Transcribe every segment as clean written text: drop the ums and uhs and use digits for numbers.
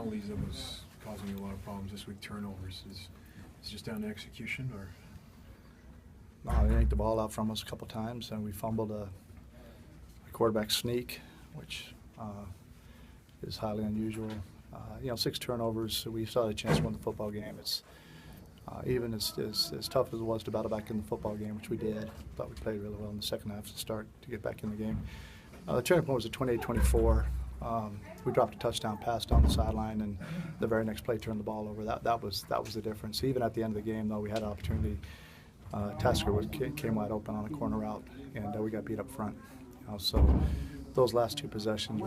penalties that was causing you a lot of problems this week, turnovers. Is it just down to execution, or? No, they yanked the ball out from us a couple times, and we fumbled a quarterback sneak, which is highly unusual. 6 turnovers, so we still had a chance to win the football game. It's even as tough as it was to battle back in the football game, which we did. Thought we played really well in the second half to start to get back in the game. The turning point was at 28-24. We dropped a touchdown pass down the sideline, and the very next play turned the ball over. That was the difference. Even at the end of the game, though, we had an opportunity. Tasker came wide open on a corner route, and we got beat up front. So those last 2 possessions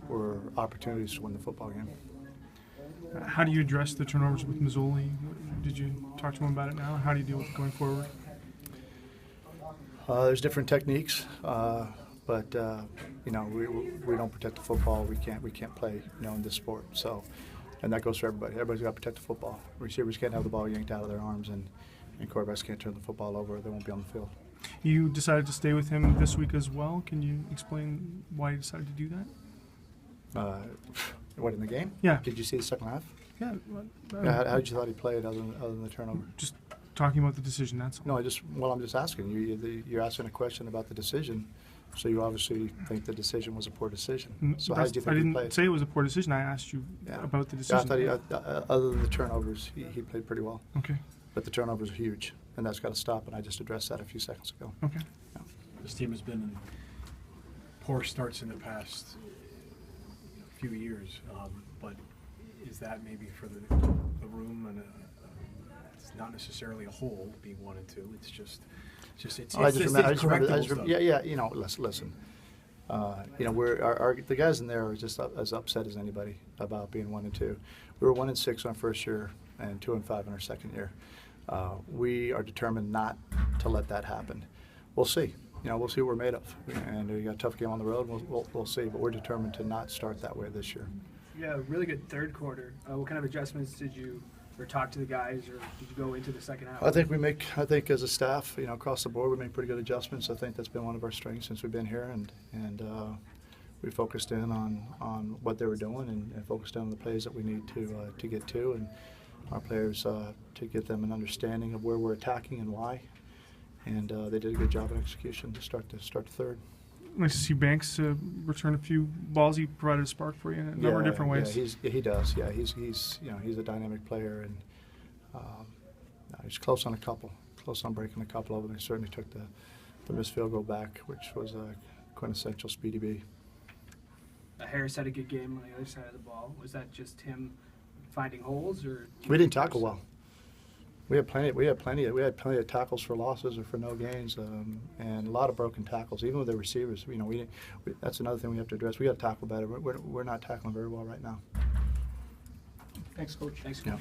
were opportunities to win the football game. How do you address the turnovers with Mazzoli? Did you talk to him about it now? How do you deal with it going forward? There's different techniques, but we don't protect the football. We can't play in this sport. So, and that goes for everybody. Everybody's got to protect the football. Receivers can't have the ball yanked out of their arms, and quarterbacks can't turn the football over. They won't be on the field. You decided to stay with him this week as well. Can you explain why you decided to do that? What, in the game? Yeah. Did you see the second half? Yeah. How did you thought he played other than the turnover? Just talking about the decision, that's all. No, I'm just asking. You're asking a question about the decision, so you obviously think the decision was a poor decision. So how did you think he played? I didn't say it was a poor decision. I asked you about the decision. Yeah, I thought other than the turnovers, he played pretty well. Okay. But the turnovers are huge, and that's got to stop, and I just addressed that a few seconds ago. Okay. Yeah. This team has been in poor starts in the past few years, but is that maybe for the room, and it's not necessarily a whole being 1 and 2. It's just correctable. Yeah. Listen. The guys in there are just as upset as anybody about being 1 and 2. We were 1 and 6 in our first year and 2 and 5 in our second year. We are determined not to let that happen. We'll see. We'll see what we're made of, and we got a tough game on the road. We'll see, but we're determined to not start that way this year. Yeah, really good third quarter. What kind of adjustments did you talk to the guys, or did you go into the second half? I think as a staff, across the board, we make pretty good adjustments. I think that's been one of our strengths since we've been here, and we focused in on what they were doing and focused in on the plays that we need to get to, and our players to get them an understanding of where we're attacking and why. And they did a good job in execution to start the third. Nice to see Banks return a few balls. He provided a spark for you in a number of different ways. Yeah, he does. Yeah, he's a dynamic player, and he's close on breaking a couple of them. He certainly took the missed field goal back, which was a quintessential Speedy B. Harris had a good game on the other side of the ball. Was that just him finding holes, or we didn't tackle well? We had plenty of tackles for losses or for no gains, and a lot of broken tackles. Even with the receivers, that's another thing we have to address. We got to tackle better. We're not tackling very well right now. Thanks, Coach. Thanks, Coach. Yeah.